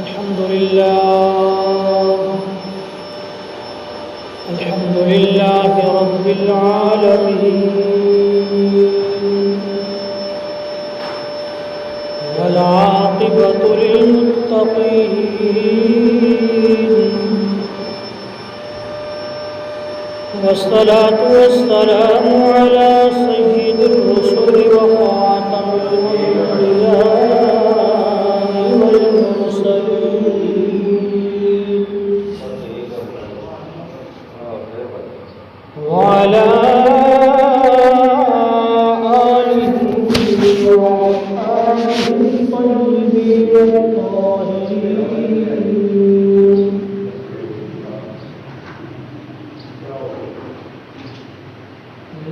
الحمد لله رب العالمين، والعاقبة للمتقين، والصلاة والسلام على سيد الرسل وخاتم الأنبياء والمرسلين، وعلى آله وأصحابه الطيبين الطاهرين،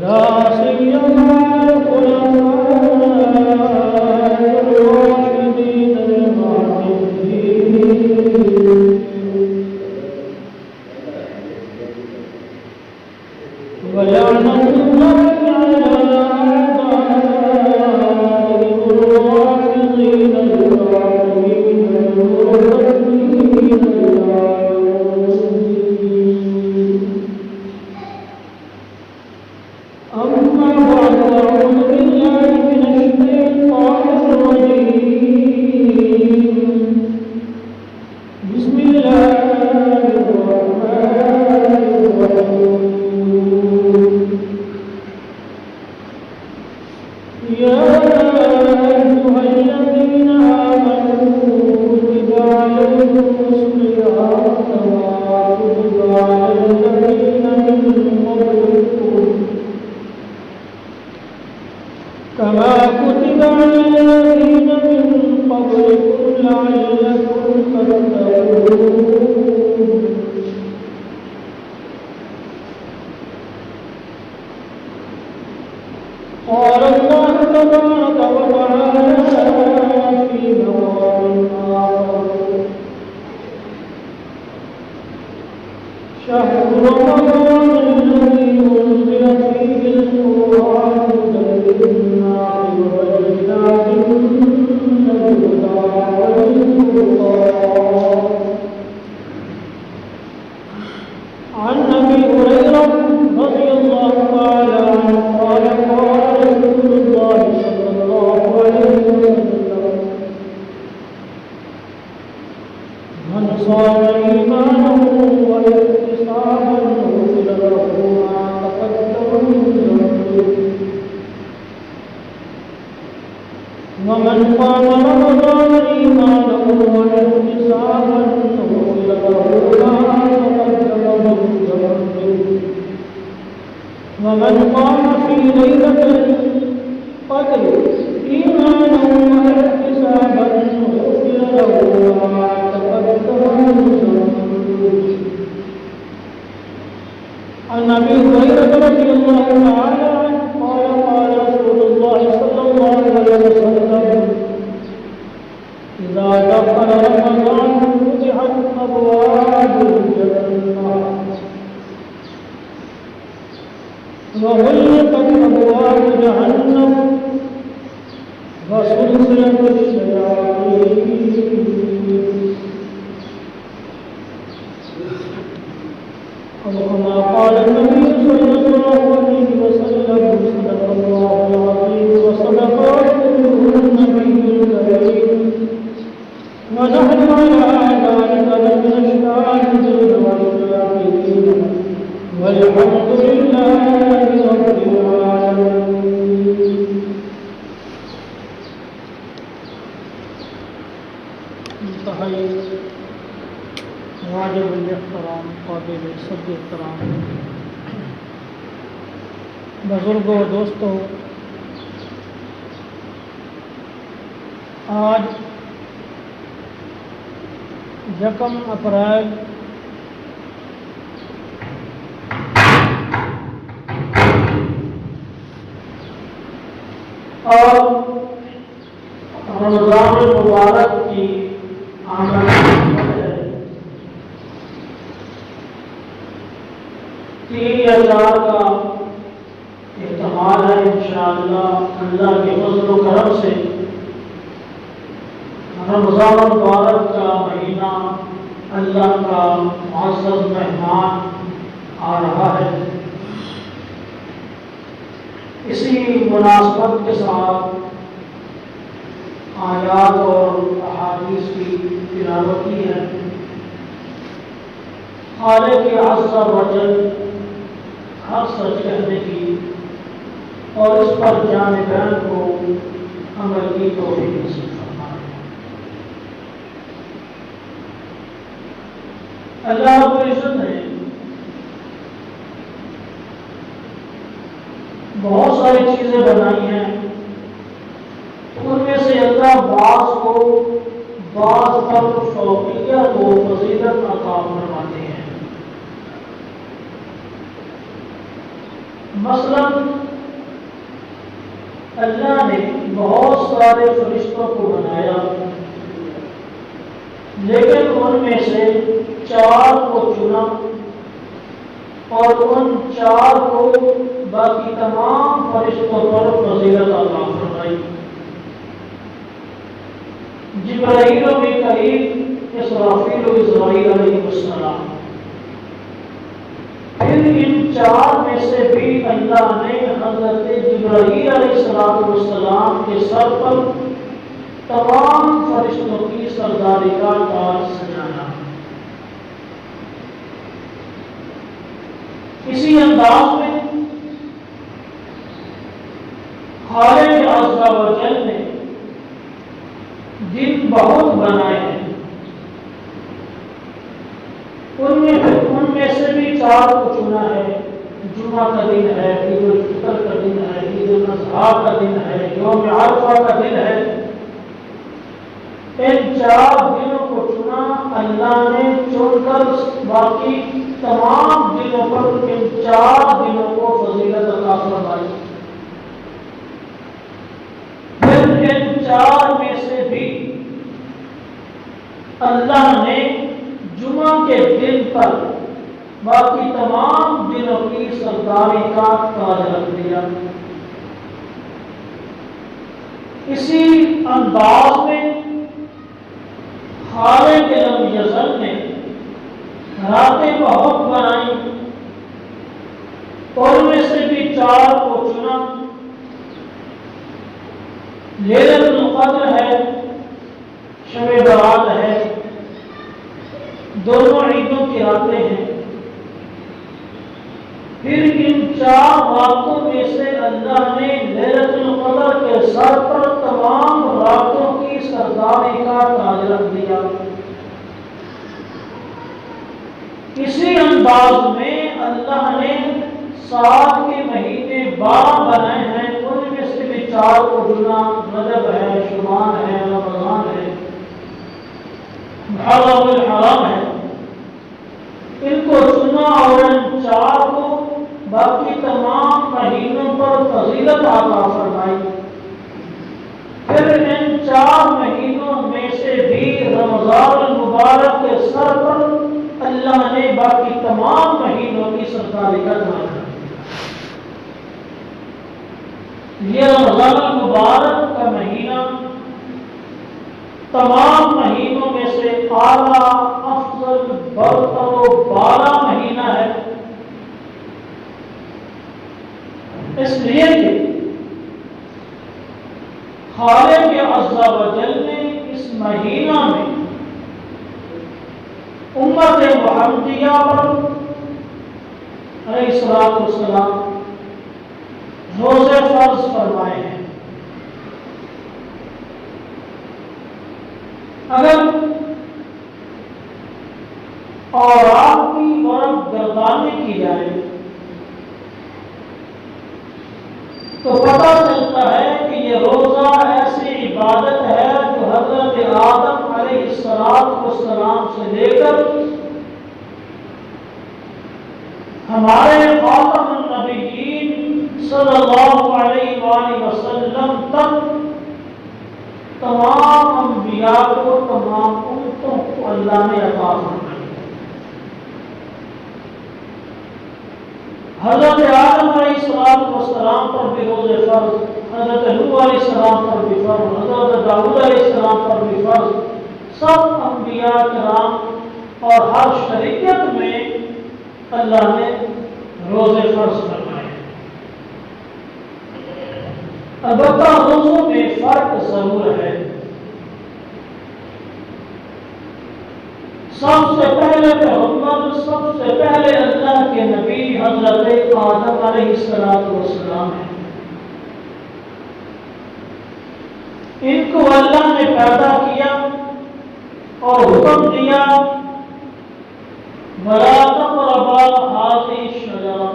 لا سيما الخلفاء الراشدين المهديين، ولعنة الله على أعدائهم الراشدين الكافرين المرتدين إلى يوم الدين. أما بعد، أعوذ بالله من الشيطان الرجيم. بسم الله الرحمن الرحيم. يا أيها الذين آمنوا كتب عليكم الصيام كما كتب على الذين من قبلكم لعلكم تتقون. قال الله تبارك وتعالى في مقام آخر: شهر رمضان الذي أنزل فيه القرآن هدى للناس وبينات من الهدى والفرقان. عن أبي هريرة رضي الله تعالى عنه قال: قال رسول الله صلى الله عليه وسلم: من صام إيمانا واحتسابا غفر له ما تقدم من ذنبه، ومن قام رمضان إيمانا واحتسابا غفر له ما تقدم من ذنبه، ومن قام في ليلة القدر إيمانا واحتسابا غفر له ما تقدم من ذنبه. عن أبي هريرة رضي الله تعالى عنه قال: قال رسول الله صلى الله عليه وسلم: إذا دخل رمضان فتحت أبواب الجنة وغلقت أبواب جهنم وسلسلة الشياطين. أو كما قال النبي صلى الله عليه وسلم: صدق الله العظيم وصدق رسوله النبي الكريم، ونحن على ذلك لمن الشاهدين والشاكرين، والحمد لله رب العالمين. انتہائی واجب الاحترام قابل صد احترام بزرگوں و دوستوں، آج 1 اپریل اور رمضان المبارک کی آمد ہے۔ 3 یا 4 کا احتمال ہے انشاءاللہ اللہ کے فضل و کرم سے رمضان المبارک کا مہینہ اللہ کا معزز مہمان آ رہا ہے۔ اسی مناسبت کے ساتھ آیات اور احادیث کی تلاوت کی ہے۔ خالق عز و جل حق سچ کہنے کی اور اس پر جانبین کو عمل کی توفیق نصیب فرمائے۔ اللہ رب العزت نے بہت ساری چیزیں بنائی ہیں، ان میں سے اللہ بعض کو بعض پر فوقیت و فضیلت عطا فرماتے ہیں۔ مثلا اللہ نے بہت سارے فرشتوں کو بنایا، لیکن ان میں سے 4 کو چنا اور ان 4 کو باقی تمام فرشتوں پر فضیلت عطا فرمائی۔ جبرائیل و میکائیل، اسرافیل و اسرائیل علیہ السلام۔ پھر ان 4 میں سے بھی اللہ نے حضرت جبرائیل علیہ السلام کے سر پر تمام فرشتوں کی سرداری کا تاج سجایا۔ اسی انداز میں خالق عز و جل نے دن بہت بنائے ہیں، ان میں سے بھی 4 کو چنا ہے۔ جمعہ کا دن ہے، عید الفطر کا دن ہے، عید الاضحیٰ کا دن ہے، یوم عرفہ کا دن ہے۔ ان 4 دنوں کو چنا اللہ نے، چن کر باقی تمام دنوں پر ان 4 دنوں کو فضیلت عطا فرمائی۔ پھر ان 4 میں سے بھی اللہ نے جمعہ کے دن پر باقی تمام دنوں کی سرداری کا تاج رکھ دیا۔ اسی انداز میں خالق لم یزل نے راتیں بہت بنائی، اور ان میں سے بھی 4 کو چنا۔ لیلۃ القدر ہے، شب برات ہے، دونوں عیدوں کی راتیں ہیں۔ پھر ان 4 راتوں میں سے اللہ نے لیلۃ القدر کے سر پر تمام راتوں کی سرداری کا تاج رکھ دیا۔ اسی انداز میں اللہ نے سال کے مہینے 12 بنائے ہیں، ان میں سے بھی 4 کو چنا۔ رجب ہے، شعبان ہے، رمضان ہے، محرم الحرام ہے، ان کو چنا اور ان 4 کو باقی تمام مہینوں پر فضیلت عطا فرمائی۔ پھر ان 4 مہینوں میں سے بھی رمضان المبارک کے سر پر اللہ نے باقی تمام مہینوں کی سرداری کا تاج رکھ دیا۔ یہ رمضان المبارک کا مہینہ تمام مہینوں میں سے اعلیٰ، افضل، برتر و بالا مہینہ ہے، اس لیے کہ خالق عز و جل نے اس مہینہ میں امت محمدیہ پر علیہ السلام روزے فرض فرمائے ہیں۔ اگر اوراد کی ورق گردانی کی جائے تو پتہ چلتا ہے کہ یہ روزہ ایسی عبادت ہے جو حضرت آدم علیہ السلام سے لے کر ہمارے خاتم النبیین صلی اللہ علیہ وآلہ وسلم تک تمام انبیاء کو، تمام امتوں کو اللہ نے عطا فرمائی۔ حضرت آدم علیہ السلام پر بھی روزے فرض، حضرت نوح علیہ السلام پر بھی فرض، حضرت داؤد علیہ السلام پر بھی فرض، سب انبیاء کرام اور ہر شریعت میں اللہ نے روزے فرض فرمائے۔ البتہ روزوں میں فرق ضرور ہے۔ سب سے پہلے پیغمبر، سب سے پہلے اللہ کے نبی حضرت آدم علیہ السلام ہیں۔ ان کو اللہ نے پیدا کیا اور حکم دیا وَلَا تَقْرَبَا هَٰذِهِ الشَّجَرَةَ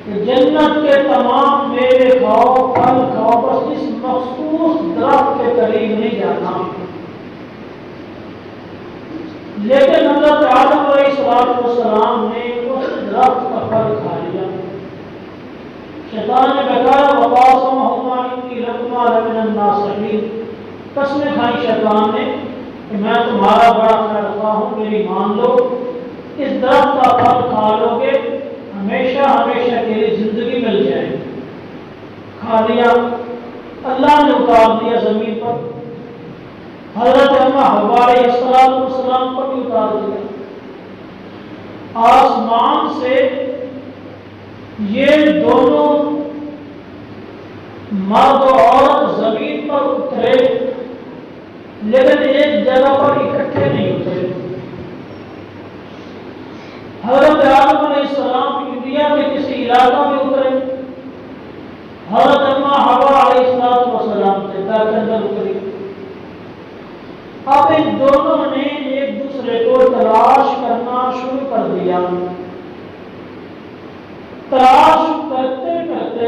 کہ جنت کے تمام میوے کھاؤ، پھل کھاؤ، بس اس مخصوص درخت کے قریب نہیں جانا۔ لیکن حضرت آدم علیہ السلام نے اس درخت کا پھل کھا لیا۔ شیطان نے بتایا وَقَاسَمَهُمَا إِنِّي لَكُمَا لَمِنَ النَّاصِحِينَ، قسمیں کھائی شیطان نے کہ میں تمہارا بڑا خیر خواہ ہوں، میری مان لو، اس درخت کا پھل کھا لو گے ہمیشہ ہمیشہ کے لیے زندگی مل جائے گی۔ کھا لیا، اللہ نے اتار دیا زمین پر، حضرت حوا علیہ السلام پر بھی اتار دیا۔ آسمان سے یہ دونوں مرد و عورت زمین پر اترے، لیکن ایک جگہ پر اکٹھے نہیں اترے۔ حضرت آدم علیہ السلام انڈیا کے کسی علاقہ میں اترے، حضرت حوا علیہ السلام سے در کے اندر اتری۔ اب ان دونوں نے ایک دوسرے کو تلاش کرنا شروع کر دیا۔ تلاش کرتے کرتے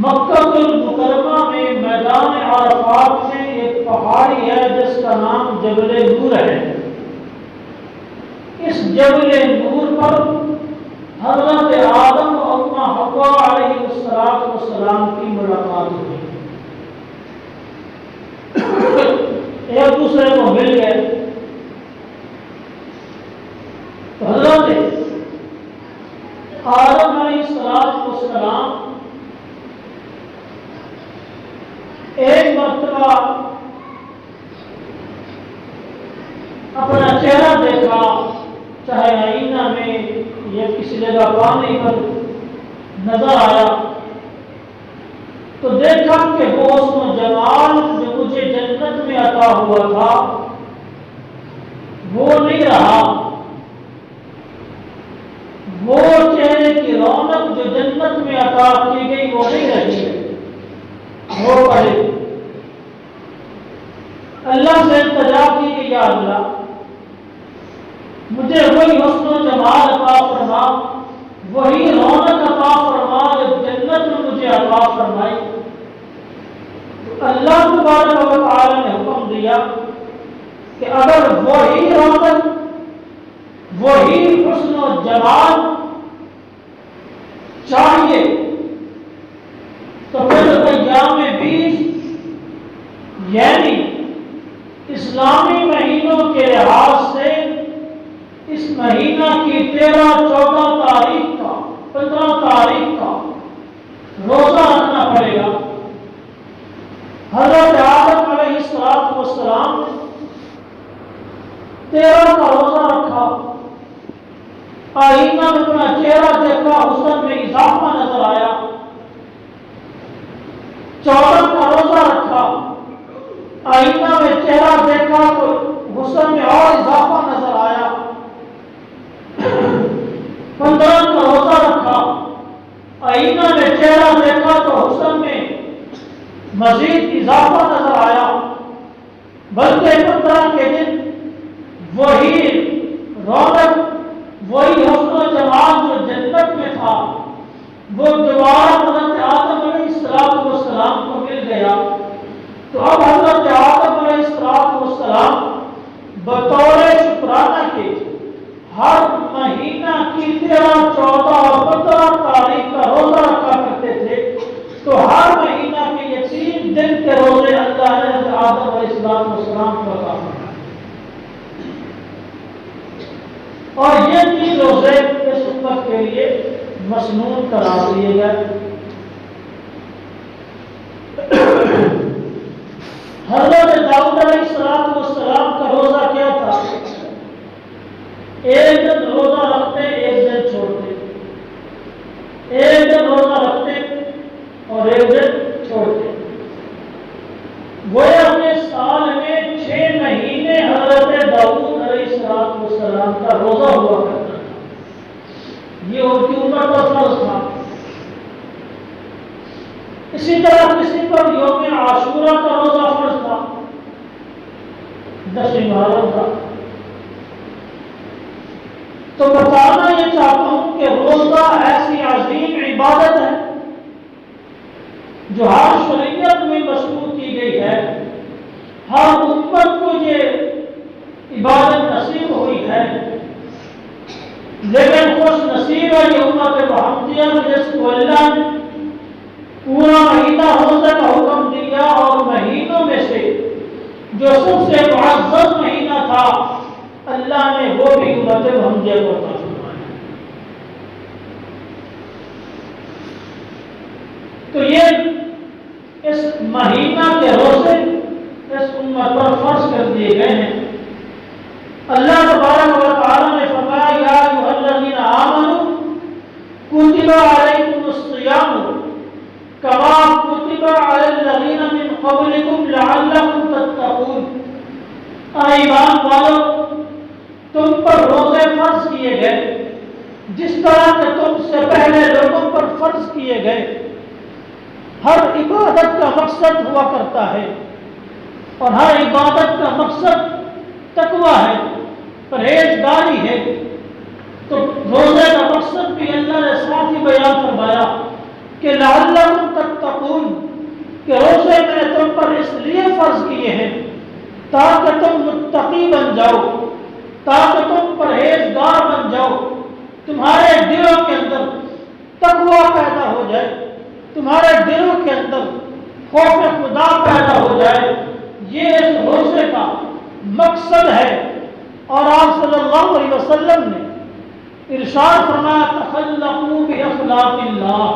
مکہ المکرمہ میں میدان عرفات میں ایک پہاڑی ہے جس کا نام جبل نور ہے۔ اس جبل نور پر حضرت آدم اور حوا علیہ السلام کی ملاقات ہوئی۔ ایک دوسرے کو مل گئے تو حضرت آدم علیہ السلام ایک مرتبہ اپنا چہرہ دیکھا، چاہے آئینہ میں یا کسی جگہ پانی پر نظر آیا تو دیکھا کہ وہ حسن و جمال جو مجھے جنت میں عطا ہوا تھا وہ نہیں رہا، وہ چہرے کی رونق جو جنت میں عطا کی گئی وہ نہیں رہی۔ وہ پڑھے اللہ سے التجا کی کہ یا اللہ مجھے وہی حسن و جمال عطا فرما، وہی رونق عطا فرما جو جنت میں مجھے عطا فرمائی۔ تو اللہ تبارک و تعالی نے حکم دیا کہ اگر وہی رونق، وہی حسن و جمال چاہیے تو پھر ایام 20 یعنی اسلامی مہینوں کے لحاظ سے اس مہینہ کی 13، 14 تاریخ کا، 15 تاریخ کا روزہ رکھنا پڑے گا۔ حضرت آدم علیہ السلام نے 13 کا روزہ رکھا، آئینہ میں اپنا چہرہ دیکھا، حسن میں اضافہ نظر آیا۔ 14 کا روزہ رکھا، آئینہ میں چہرہ دیکھا تو حسن میں اور اضافہ نظر آیا۔ 15 کا روزہ رکھا، آئینہ میں چہرہ دیکھا تو حسن میں مزید اضافہ نظر آیا۔ بلکہ 15 کے دن وہی رونق، وہی حسن و جمال جو جنت میں تھا وہ دوبارہ حضرت آدم علیہ السلام کو مل گیا۔ تو اب حضرت آدم علیہ السلام بطور شکرانہ کے ہر مہینہ کی 13، 14 اور 15 تاریخ کا روزہ رکھا کرتے تھے۔ تو ہر مہینہ کے یہ 3 دن کے روزے اللہ نے حضرت آدم علیہ السلام کو عطا فرمائے۔ اور یہ 3 روزے اس امت کے لیے مسنون قرار دیے گئے۔ حضرت داؤد علیہ السلام کا روزہ کیا تھا؟ ایک دن روزہ رکھتے، ایک دن چھوڑتے، ایک دن روزہ رکھتے اور ایک دن چھوڑتے۔ وہ اپنے سال میں 6 مہینے حضرت داؤد علیہ السلام کا روزہ ہوا کرتا تھا، یہ ان کی عمر کا فرض تھا۔ اسی طرح کسی پر یوم عاشورہ کا روزہ فرض تھا، 10 محرم کا۔ تو بتانا یہ چاہتا ہوں کہ روزہ ایسی عظیم عبادت ہے جو ہر شریعت میں مشروع کی گئی ہے، ہر امت کو یہ عبادت نصیب ہوئی ہے، لیکن خوش نصیب ہے یہ امت محمدیہ جس کو اللہ نے پورا مہینہ روزے کا حکم دیا، اور مہینوں میں سے جو سب سے معزز مہینہ تھا اللہ نے وہ بھی امت محمدیہ کو عطا فرمایا۔ تو یہ اس مہینہ کے روزے اس امت پر فرض کر دیے گئے ہیں۔ اللہ تبارک و تعالی نے فرمایا یا ایھا الذین آمنوا کتب علیکم الصیام کما کتب علی الذین من قبلکم لعلکم تتقون۔ اے ایمان والو، تم پر روزے فرض کیے گئے جس طرح کہ تم سے پہلے لوگوں پر فرض کیے گئے۔ ہر عبادت کا مقصد ہوا کرتا ہے، اور ہر عبادت کا مقصد تقویٰ ہے، پرہیزگاری ہے۔ تو روزے کا مقصد بھی اللہ نے ساتھ ہی بیان فرمایا کہ لعلکم تتقون، کہ روزے میں نے تم پر اس لیے فرض کیے ہیں تاکہ تم متقی بن جاؤ، تاکہ تم پرہیزگار بن جاؤ، تمہارے دلوں کے اندر تقویٰ پیدا ہو جائے، تمہارے دلوں کے اندر خوف خدا پیدا ہو جائے۔ یہ اس روزے کا مقصد ہے۔ اور آپ صلی اللہ علیہ وسلم نے ارشاد فرمایا تخلقوا باخلاق اللہ،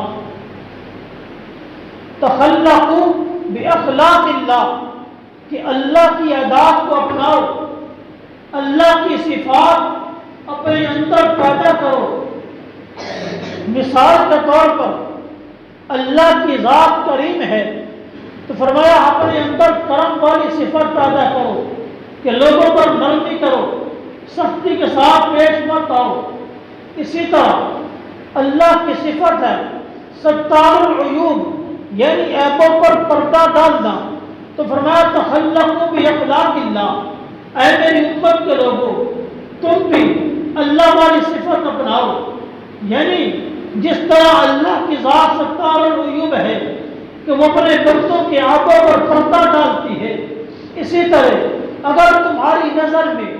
تخلقوا باخلاق اللہ، کہ اللہ کی عادات کو اپناؤ، اللہ کی صفات اپنے اندر پیدا کرو۔ مثال کے طور پر اللہ کی ذات کریم ہے، تو فرمایا اپنے اندر کرم والی صفت پیدا کرو کہ لوگوں پر نرمی کرو، سختی کے ساتھ پیش مت آؤ۔ اسی طرح اللہ کی صفت ہے ستار العیوب، یعنی عیبوں پر پردہ ڈالنا، تو فرمایا تخلقوا باخلاق اللہ، اے میری امت کے لوگوں تم بھی اللہ والی صفت اپناؤ، یعنی جس طرح اللہ کی ذات ستار العیوب ہے کہ وہ اپنے بندوں کے عیبوں پر پردہ ڈالتی ہے، اسی طرح اگر تمہاری نظر میں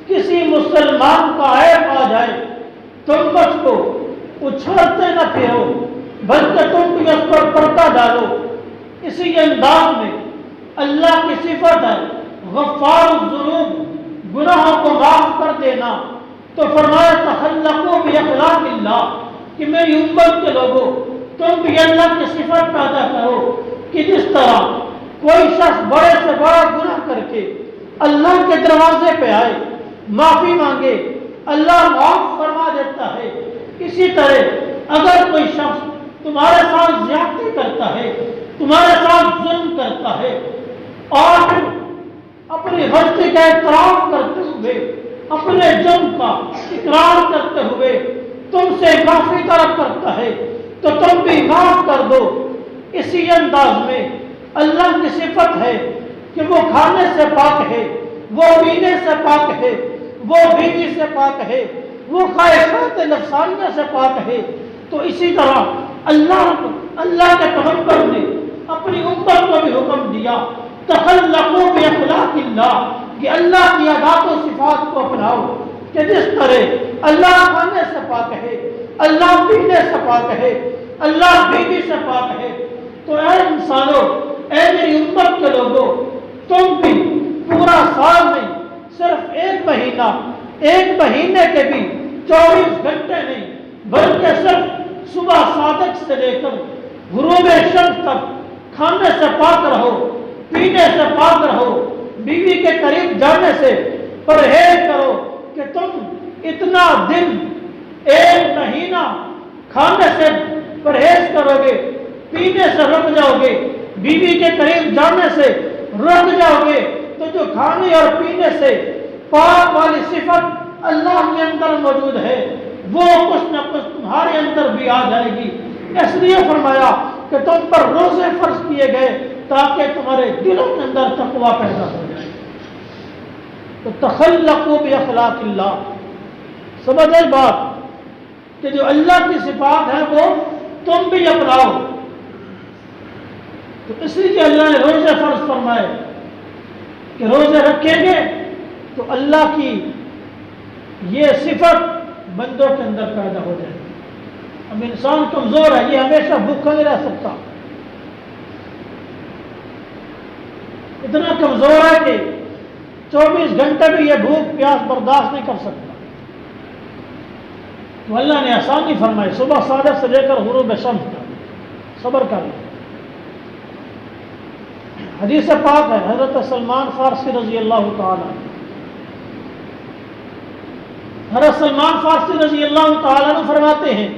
کسی مسلمان کا عیب آ جائے تم اس کو اچھالتے نہ پھرو، بلکہ تم بھی اس پر پردہ ڈالو۔ اسی انداز میں اللہ کی صفت ہے غفار الذنوب، گناہوں کو معاف کر دینا، تو فرمایا تخلقوا باخلاق اللہ، کہ میری امت کے لوگوں تم بھی اللہ کی صفت پیدا کرو کہ جس طرح کوئی شخص بڑے سے بڑا گناہ کر کے اللہ کے دروازے پہ آئے، معافی مانگے، اللہ معاف فرما دیتا ہے، اسی طرح اگر کوئی شخص تمہارے ساتھ زیادتی کرتا ہے، تمہارے ساتھ ظلم کرتا ہے، اور اپنی غلطی کا اعتراف کرتے ہوئے، اپنے جرم کا اقرار کرتے ہوئے تم سے معافی طلب کرتا ہے، تو تم بھی معاف کر دو۔ اسی انداز میں اللہ کی صفت ہے کہ وہ کھانے سے پاک ہے، وہ پینے سے پاک ہے، وہ بیوی سے پاک ہے، وہ خواہشات نفسانیہ سے پاک ہے۔ تو اسی طرح اللہ کے پیغمبر نے اپنی امت کو بھی حکم دیا تخلقوا باخلاق اللہ، کہ اللہ کی عادات و صفات کو اپناؤ، کہ جس طرح اللہ کھانے سے پاک ہے، اللہ پینے سے پاک ہے، اللہ بیوی سے پاک ہے۔ تو اے انسانوں، اے میری امت کے لوگوں، تم بھی پورا سال نہیں، صرف ایک مہینے کے بھی 24 گھنٹے نہیں، بلکہ صرف صبح صادق سے لے کر غروب شمس تک کھانے سے پاک رہو، پینے سے پاک رہو، بیوی کے قریب جانے سے پرہیز کرو کہ تم اتنا دن، ایک مہینہ کھانے سے پرہیز کرو گے، پینے سے رک جاؤ گے، بیوی کے قریب جانے سے رک جاؤ گے، تو جو کھانے اور پینے سے پاک والی صفت اللہ کے اندر موجود ہے وہ کچھ نہ کچھ تمہارے اندر بھی آ جائے گی۔ اس لیے فرمایا کہ تم پر روزے فرض کیے گئے تاکہ تمہارے دلوں کے اندر تقویٰ پیدا ہو جائے۔ تو تخلقوا باخلاق اللہ، سمجھے بات کہ جو اللہ کی صفات ہے وہ تم بھی اپناؤ۔ تو اس لیے اللہ نے روزے فرض فرمائے کہ روزے رکھیں گے تو اللہ کی یہ صفت بندوں کے اندر پیدا ہو جائے۔ اب انسان کمزور ہے، یہ ہمیشہ بھوکا نہیں رہ سکتا، اتنا کمزور ہے کہ 24 گھنٹے بھی یہ بھوک پیاس برداشت نہیں کر سکتا۔ تو اللہ نے آسانی فرمائی، صبح صادق سے لے کر غروب شمس تک صبر کر لیں۔ حدیث پاک ہے، حضرت سلمان فارسی رضی اللہ تعالیٰ، حضرت سلمان فارسی رضی اللہ تعالیٰ عنہ فرماتے ہیں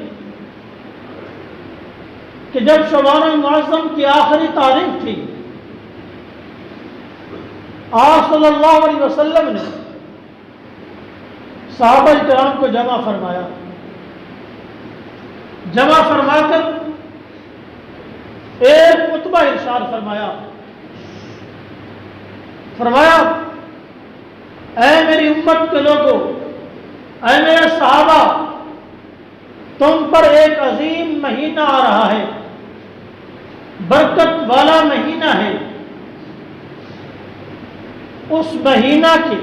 کہ جب شعبان المعظم کی آخری تاریخ تھی، آپ صلی اللہ علیہ وسلم نے صحابہ کرام کو جمع فرمایا، جمع فرما کر ایک خطبہ ارشاد فرمایا، اے میری امت کے لوگوں، اے میرے صحابہ، تم پر ایک عظیم مہینہ آ رہا ہے، برکت والا مہینہ ہے، اس مہینہ کے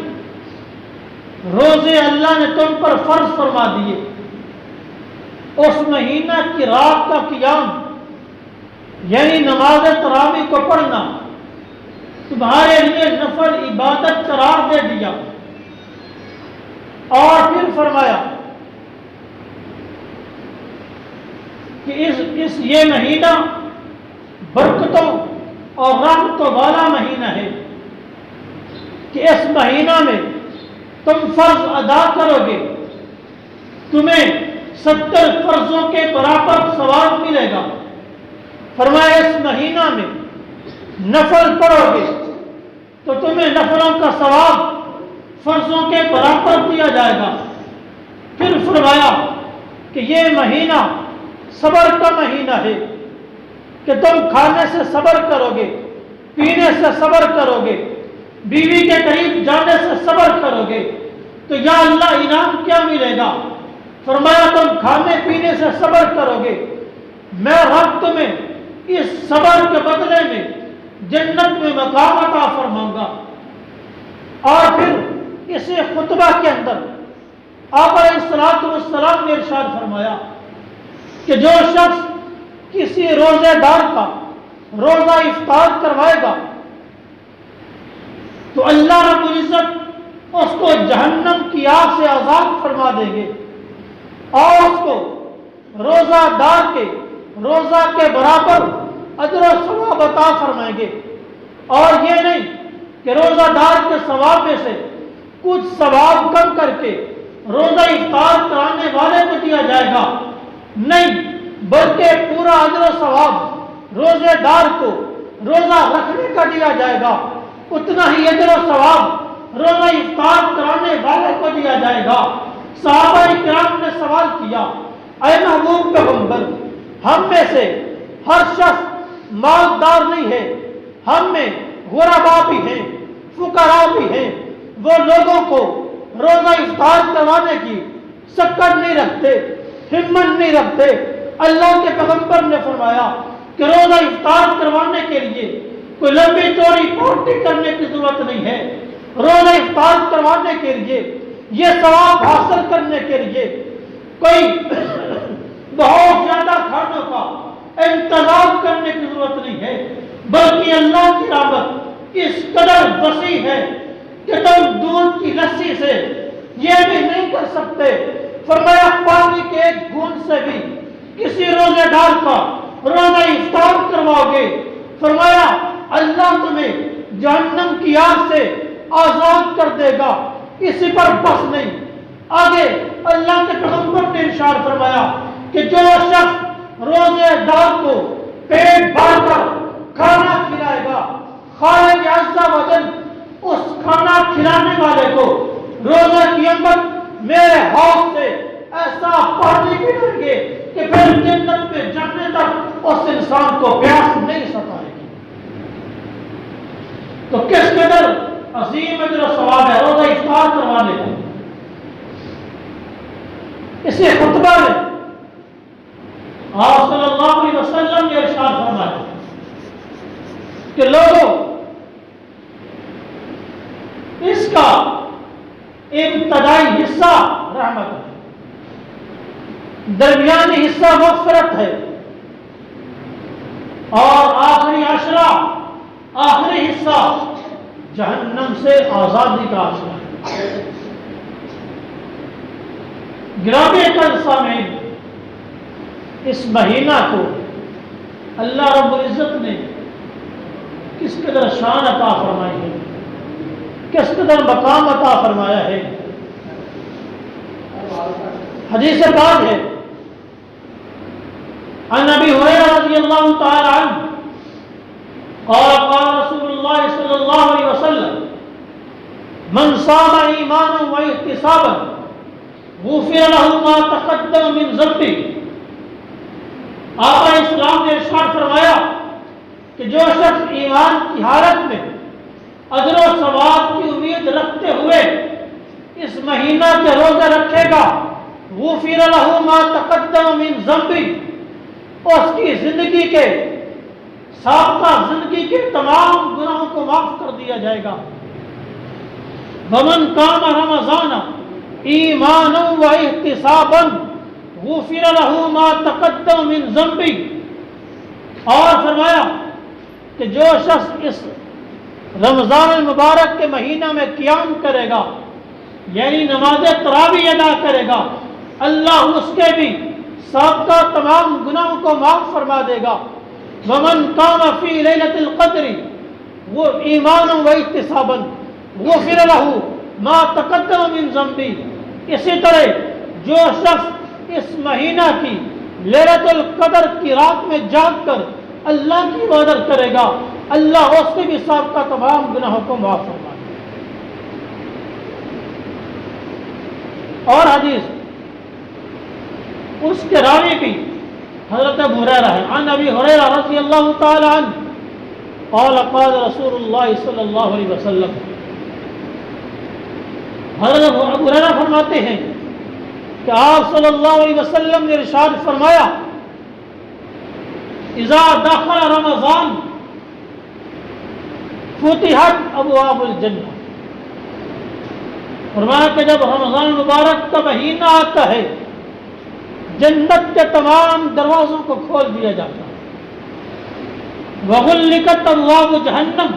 روزے اللہ نے تم پر فرض فرما دیے، اس مہینہ کی رات کا قیام یعنی نماز تراویح کو پڑھنا تمہارے لیے نفل عبادت قرار دے دیا۔ اور پھر فرمایا کہ یہ مہینہ برکتوں اور رحمتوں والا مہینہ ہے کہ اس مہینہ میں تم فرض ادا کرو گے، تمہیں 70 فرضوں کے برابر ثواب ملے گا۔ فرمایا اس مہینہ میں نفل پڑھو گے تو تمہیں نفلوں کا ثواب فرضوں کے برابر دیا جائے گا۔ پھر فرمایا کہ یہ مہینہ صبر کا مہینہ ہے کہ تم کھانے سے صبر کرو گے، پینے سے صبر کرو گے، بیوی کے قریب جانے سے صبر کرو گے، تو یا اللہ انعام کیا ملے گا؟ فرمایا تم کھانے پینے سے صبر کرو گے، میں رب تمہیں اس صبر کے بدلے میں جنت میں مقام عطا فرماؤں گا۔ اور پھر اسی خطبہ کے اندر آپ علیہ السلام نے ارشاد فرمایا کہ جو شخص کسی روزے دار کا روزہ افطار کروائے گا تو اللہ رب العزت اس کو جہنم کی آگ سے آزاد فرما دیں گے اور اس کو روزہ دار کے روزہ کے برابر اجر و ثواب عطا فرمائیں گے۔ اور یہ نہیں کہ روزہ دار کے ثواب میں سے کچھ ثواب کم کر کے روزہ افطار کرانے والے کو دیا جائے گا، نہیں، بلکہ پورا اجر و ثواب روزے دار کو روزہ رکھنے کا دیا جائے گا، اتنا ہی اجر و ثواب روزہ افطار کرانے والے کو دیا جائے گا۔ صحابہ کرام نے سوال کیا، اے محبوب پیغمبر، ہم میں سے ہر شخص مالدار نہیں ہے، ہم میں غربا بھی ہیں، فقراء بھی ہیں، وہ لوگوں کو روزہ افطار کروانے کی سکت نہیں رکھتے، ہمت نہیں رکھتے۔ اللہ کے پیغمبر نے فرمایا کہ روزہ افطار کروانے کے لیے کوئی لمبی چوڑی پارٹی کرنے کی ضرورت نہیں ہے، روزہ افطار کروانے کے لیے، یہ ثواب حاصل کرنے کے لیے کوئی بہت زیادہ کھانوں کا انتظام کرنے کی ضرورت نہیں ہے، بلکہ اللہ کی رحمت اس قدر وسیع ہے کہ تم دودھ کی لسی سے یہ بھی نہیں کر سکتے۔ فرمایا پانی کے ایک گھونٹ سے بھی کسی روزے دار کا روزہ افطار کرواؤ گے، فرمایا اللہ تمہیں جہنم کی آگ سے آزاد کر دے گا۔ اسی پر بس نہیں، آگے اللہ کے پیغمبر نے ارشاد فرمایا کہ جو شخص روزے دار کو پیٹ بھر کر کھانا کھلائے گا، خالق عز و جل اس کھانا کھلانے والے کو روزہ قیامت میرے ہاتھ سے ایسا پانی پلائیں گے کہ پھر جنت میں جانے تک اس انسان کو پیاس نہیں ستائے گی۔ تو کس قدر عظیم اجر و ثواب ہے روزہ افطار کروانے کا۔ اسی خطبہ میں آپ صلی اللہ علیہ وسلم نے ارشاد فرمایا کہ لوگوں، اس کا ابتدائی حصہ رحمت ہے، درمیانی حصہ مغفرت ہے، اور آخری عشرہ، آخری حصہ جہنم سے آزادی کا عشرہ ہے۔ گرامی قدر سامعین، اس مہینہ کو اللہ رب العزت نے کس قدر شان عطا فرمائی ہے، کس قدر مقام عطا فرمایا ہے۔ حدیث پاک ہے عن ابی ہریرہ رضی اللہ تعالی عنہ قال قال رسول اللہ صلی اللہ علیہ وسلم من صام ایمانا واحتسابا غفر له ما تقدم من ذنبه۔ آقا اسلام نے ارشاد فرمایا کہ جو شخص ایمان کی حالت میں اجر و ثواب کی امید رکھتے ہوئے اس مہینہ کے روزے رکھے گا، غفر له ما تقدم من ذنبه، اس کی زندگی کے سابقہ زندگی کے تمام گناہوں کو معاف کر دیا جائے گا۔ ومن قام رمضان ایمانا واحتسابا غفر له ما تقدم من ذنبه، اور فرمایا کہ جو شخص اس رمضان المبارک کے مہینہ میں قیام کرے گا، یعنی نماز تراویح ادا کرے گا، اللہ اس کے بھی سابقہ تمام گناہوں کو معاف فرما دے گا۔ ومن قام فی لیلۃ القدر وہ ایمانا واحتسابا غفر له ما تقدم من ذنبه، اسی طرح جو شخص اس مہینہ کی لیلۃ القدر کی رات میں جاگ کر اللہ کی عبادت کرے گا، اللہ اس کے بھی سابقہ تمام گناہوں کو معاف فرما دے گا۔ اور حدیث اس کے راوی بھی حضرت ابو ہریرہ ہے عن ابی ہریرہ رضی اللہ تعالی عنہ قال قال رسول اللہ صلی اللہ علیہ وسلم، حضرت ابو ہریرہ فرماتے ہیں کہ آپ صلی اللہ علیہ وسلم نے ارشاد فرمایا اذا دخل رمضان فتحت ابواب الجنہ، فرمایا کہ جب رمضان مبارک کا مہینہ آتا ہے جنت کے تمام دروازوں کو کھول دیا جاتا ہے۔ وغلقت ابواب جہنم،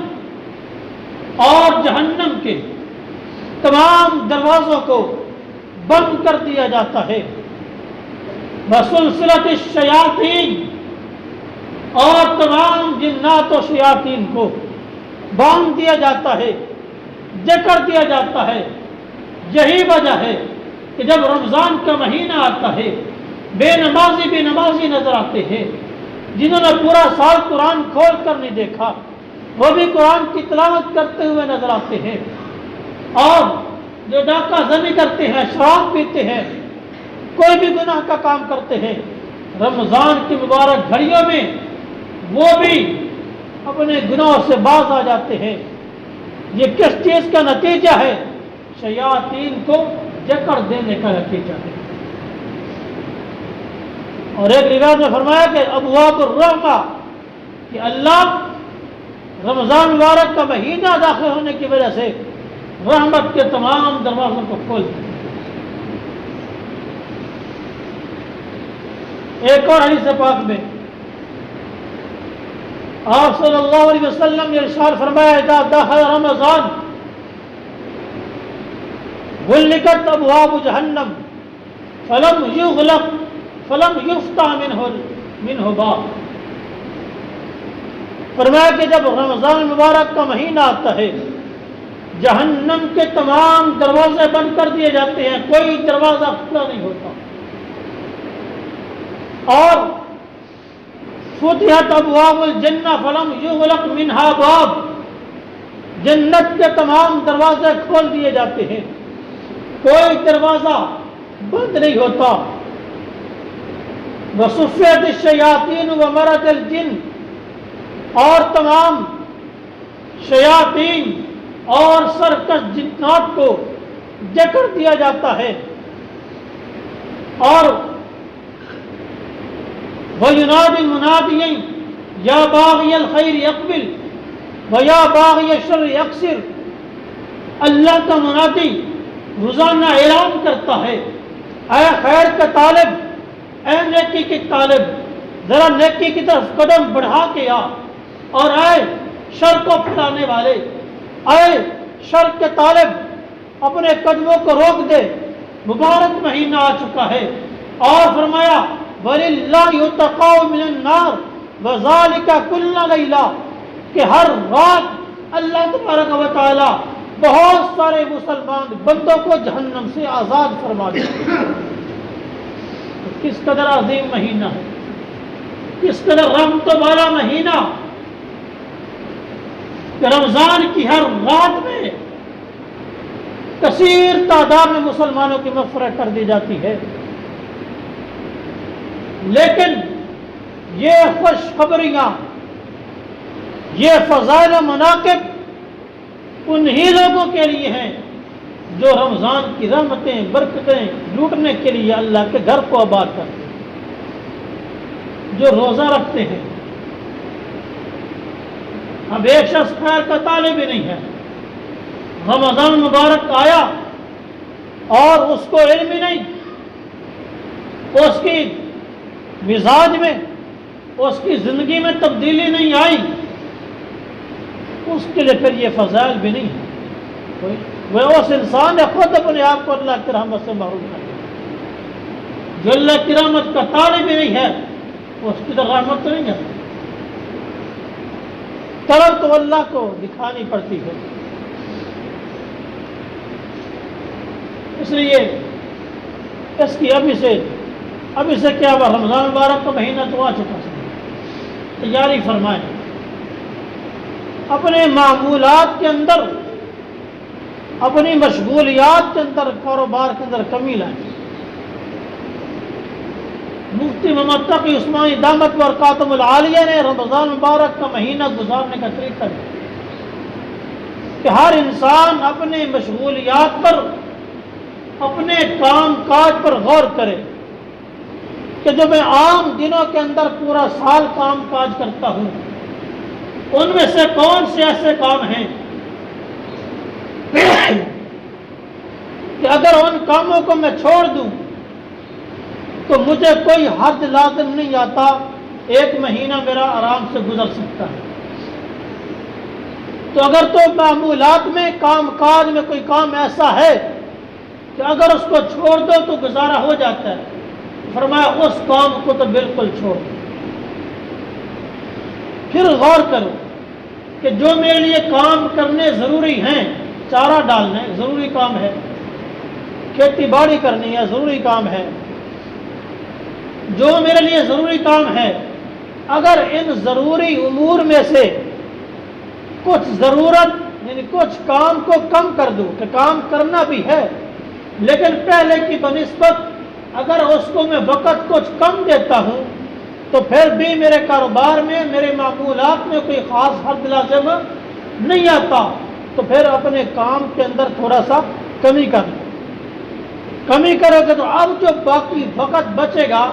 اور جہنم کے تمام دروازوں کو بند کر دیا جاتا ہے۔ وسلسلت الشیاطین، اور تمام جنات و شیاطین کو باندھ دیا جاتا ہے، جکڑ دیا جاتا ہے۔ یہی وجہ ہے کہ جب رمضان کا مہینہ آتا ہے بے نمازی نظر آتے ہیں، جنہوں نے پورا سال قرآن کھول کر نہیں دیکھا وہ بھی قرآن کی تلاوت کرتے ہوئے نظر آتے ہیں، اور جو ڈاکہ زنی کرتے ہیں، شراب پیتے ہیں، کوئی بھی گناہ کا کام کرتے ہیں، رمضان کی مبارک گھڑیوں میں وہ بھی اپنے گناہوں سے باز آ جاتے ہیں۔ یہ کس چیز کا نتیجہ ہے؟ شیاطین کو جکڑ دینے کا نتیجہ ہے۔ اور ایک روایت میں فرمایا کہ ابواب الرحمہ، کہ اللہ رمضان مبارک کا مہینہ داخل ہونے کی وجہ سے رحمت کے تمام دروازوں کو کھول دیا۔ ایک اور حدیث پاک میں آپ صلی اللہ علیہ وسلم نے ارشاد فرمایا اذا دخل رمضان غلقت ابواب جہنم فلم یفتح منہ باب، فرمایا کہ جب رمضان مبارک کا مہینہ آتا ہے جہنم کے تمام دروازے بند کر دیے جاتے ہیں، کوئی دروازہ کھلا نہیں ہوتا، اور فتحت ابواب الجنہ فلم یغلق منہا باب، جنت کے تمام دروازے کھول دیے جاتے ہیں، کوئی دروازہ بند نہیں ہوتا۔ وصفیت الشیاطین ومرض الجن، اور تمام شیاطین اور سرکش جنات کو جکڑ دیا جاتا ہے، اور وَيُنَادِي الْمُنَادِي يَا بَاغِيَ الْخَيْرِ اقْبِلْ وَيَا بَاغِيَ الشَّرِّ اقْصِرْ، اللہ کا منادی روزانہ اعلان کرتا ہے، اے خیر کا طالب، اے نیکی کی طالب، ذرا نیکی کی طرف قدم بڑھا کے آ، اور اے شر کو پھیلانے والے، اے شر کے طالب اپنے قدموں کو روک دے، مبارک مہینہ آ چکا ہے۔ اور فرمایا وَلِلَّهِ يُتَقَوْا مِنَ النَّارِ وَذَلِكَ كُلَّ لَيْلَةٍ، کہ ہر رات اللہ تبارک و تعالی بہت سارے مسلمان بندوں کو جہنم سے آزاد فرما دیتے ہیں۔ کس قدر عظیم مہینہ ہے، کس قدر رحمت والا مہینہ، کہ رمضان کی ہر رات میں کثیر تعداد میں مسلمانوں کی مغفرت کر دی جاتی ہے۔ لیکن یہ خوشخبریاں، یہ فضائل و مناقب انہی لوگوں کے لیے ہیں جو رمضان کی رحمتیں برکتیں لوٹنے کے لیے اللہ کے گھر کو آباد کرتے ہیں، جو روزہ رکھتے ہیں۔ اب ایک شخص خیر کا طالب ہی نہیں ہے، رمضان مبارک آیا اور اس کو علم ہی نہیں، اس کی مزاج میں، اس کی زندگی میں تبدیلی نہیں آئی، اس کے لیے پھر یہ فضائل بھی نہیں ہے۔ وہ اس انسان نے خود اپنے آپ کو اللہ کی رحمت سے محروم کر دیا۔ جو اللہ کی رحمت کا طالب ہی نہیں ہے، اس کی تو رحمت تو نہیں ہے۔ طلب تو اللہ کو دکھانی پڑتی ہے۔ اس لیے اس کی ابھی سے کیا ہوا، رمضان مبارک کا مہینہ تو آ چکا ہے، تیاری فرمائیں، اپنے معمولات کے اندر، اپنی مشغولیات کے اندر، کاروبار کے اندر کمی لائیں۔ مفتی محمد تقی عثمانی دامت برکاتہم العالیہ نے رمضان مبارک کا مہینہ گزارنے کا طریقہ دیا کہ ہر انسان اپنے مشغولیات پر، اپنے کام کاج پر غور کرے کہ جو میں عام دنوں کے اندر پورا سال کام کاج کرتا ہوں، ان میں سے کون سے ایسے کام ہیں کہ اگر ان کاموں کو میں چھوڑ دوں تو مجھے کوئی حد لازم نہیں آتا، ایک مہینہ میرا آرام سے گزر سکتا ہے۔ تو اگر تو معمولات میں، کام کاج میں کوئی کام ایسا ہے کہ اگر اس کو چھوڑ دو تو گزارا ہو جاتا ہے، فرمایا اس کام کو تو بالکل چھوڑ دو۔ پھر غور کرو کہ جو میرے لیے کام کرنے ضروری ہیں، چارہ ڈالنا ضروری کام ہے، کھیتی باڑی کرنی ہے ضروری کام ہے، جو میرے لیے ضروری کام ہے، اگر ان ضروری امور میں سے کچھ ضرورت یعنی کچھ کام کو کم کر دوں کہ کام کرنا بھی ہے لیکن پہلے کی بنسبت اگر اس کو میں وقت کچھ کم دیتا ہوں تو پھر بھی میرے کاروبار میں، میرے معمولات میں کوئی خاص حد لازم نہیں آتا، تو پھر اپنے کام کے اندر تھوڑا سا کمی کمی کرو گے تو اب جو باقی وقت بچے گا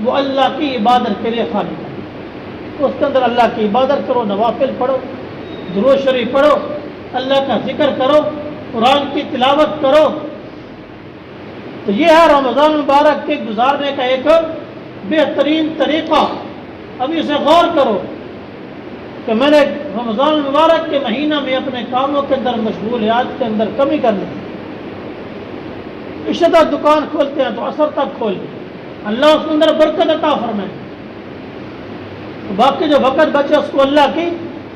وہ اللہ کی عبادت کے لیے خالی کرو، اس کے اندر اللہ کی عبادت کرو، نوافل پڑھو، درود شریف پڑھو، اللہ کا ذکر کرو، قرآن کی تلاوت کرو۔ تو یہ ہے رمضان مبارک کے گزارنے کا ایک بہترین طریقہ۔ ابھی اسے غور کرو کہ میں نے رمضان مبارک کے مہینہ میں اپنے کاموں کے اندر، مشغولیات کے اندر کمی کرنی ہے۔ اشتہا دکان کھولتے ہیں تو عصر تک کھول لیں، اللہ اس کے اندر برکت عطا فرمائے، باقی جو وقت بچے اس کو اللہ کی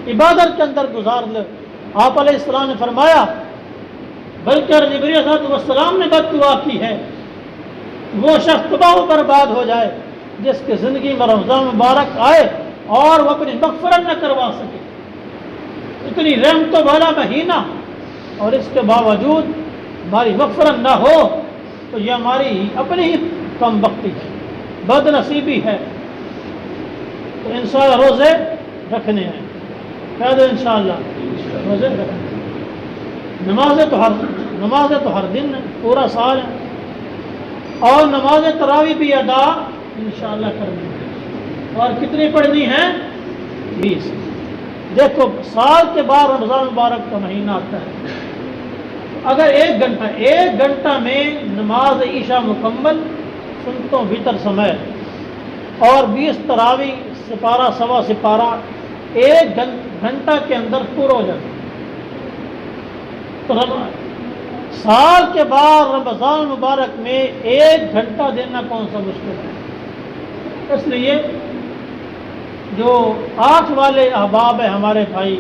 عبادت کے اندر گزار لے۔ آپ علیہ السلام نے فرمایا، بلکہ جبریل علیہ السلام نے بد دعا کی ہے، وہ شخص تباہ و برباد ہو جائے جس کی زندگی میں رمضان مبارک آئے اور وہ اپنی مغفرت نہ کروا سکے۔ اتنی رحمتوں والا مہینہ اور اس کے باوجود ہماری مغفرت نہ ہو تو یہ ہماری اپنی ہی کم بختی ہے، بد نصیبی ہے۔ تو انشاءاللہ روزے رکھنے ہیں، کہہ دو انشاءاللہ روزے رکھنے ہیں۔ نمازیں تو ہر دن پورا سال ہے، اور نماز تراویح بھی ادا انشاءاللہ کرنی ہے۔ اور کتنی پڑھنی ہے؟ 20۔ دیکھو سال کے بعد رمضان مبارک کا مہینہ آتا ہے، اگر ایک گھنٹہ میں نماز عشاء مکمل، سنتوں وتر سمے، اور 20 تراویح سپارہ سوا سپارہ ایک گھنٹہ کے اندر پورا ہو جاتا ہے، تو سال کے بعد رمضان مبارک میں 1 گھنٹہ دینا کون سا مشکل ہے؟ اس لیے جو 8 والے احباب ہیں ہمارے بھائی،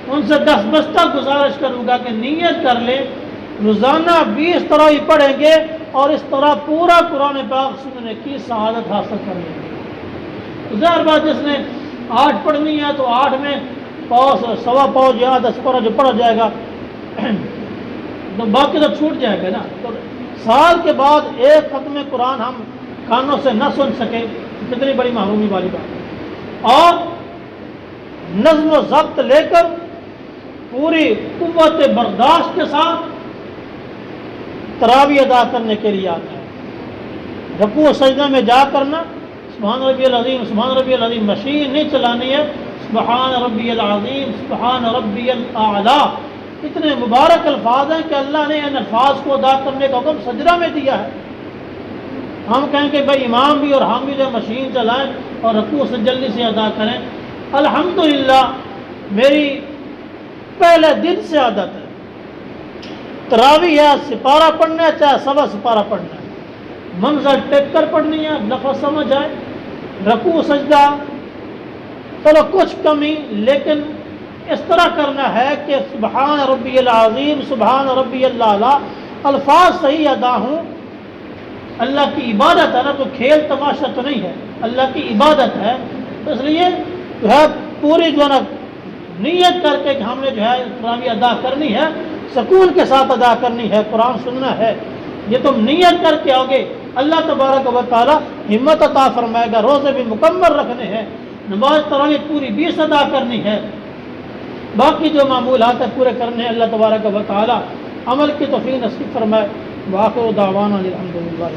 ان سے دستبستہ گزارش کروں گا کہ نیت کر لیں، روزانہ 20 تراویح پڑھیں گے اور اس طرح پورا قرآن پاک سننے کی سعادت حاصل کر لیں گے۔ ظاہر بات جس نے 8 پڑھنی ہے تو 8 میں سوا پاؤ یا 10 پارہ جو پڑھا جائے گا تو باقی تو چھوٹ جائے گا نا۔ تو سال کے بعد ایک ختم قرآن ہم کانوں سے نہ سن سکے، کتنی بڑی محرومی والی بات ہے۔ اور نظم و ضبط لے کر پوری قوت برداشت کے ساتھ تراویح ادا کرنے کے لیے آتا ہے۔ رکوع و سجدہ میں جا کرنا سبحان ربی العظیم سبحان ربی العظیم مشین نہیں چلانی ہے، سبحان ربی العظیم سبحان ربی الاعلیٰ۔ اتنے مبارک الفاظ ہیں کہ اللہ نے ان الفاظ کو ادا کرنے کا حکم سجدہ میں دیا ہے۔ ہم کہیں کہ بھائی امام بھی اور ہم بھی جو مشین چلائیں اور رکوع سے جلدی سے ادا کریں، الحمدللہ میری پہلے دن سے عادت ہے، تراویح ہے سپارہ پڑھنا ہے چاہے سوا سپارہ پڑھنا ہے، منظر ٹیک کر پڑھنی ہے، لفظ سمجھ آئے، رکوع سجدہ چلو کچھ کمی، لیکن اس طرح کرنا ہے کہ سبحان ربی العظیم سبحان ربی الاعلیٰ الفاظ صحیح ادا ہوں۔ اللہ کی عبادت ہے نا، تو کھیل تماشا تو نہیں ہے، اللہ کی عبادت ہے، تو اس لیے جو ہے پوری جو ہے نا نیت کر کے کہ ہم نے جو ہے تراویح ادا کرنی ہے، سکون کے ساتھ ادا کرنی ہے، قرآن سننا ہے، یہ تم نیت کر کے آگے اللہ تبارک و تعالی ہمت عطا فرمائے گا۔ روزے بھی مکمل رکھنے ہیں، نماز تراویح پوری 20 ادا کرنی ہے، باقی جو معمولات ہیں پورے کرنے ہیں۔ اللہ تبارک و تعالی عمل کی توفیق نصیب فرمائے۔ وآخر دعوانا الحمدللہ۔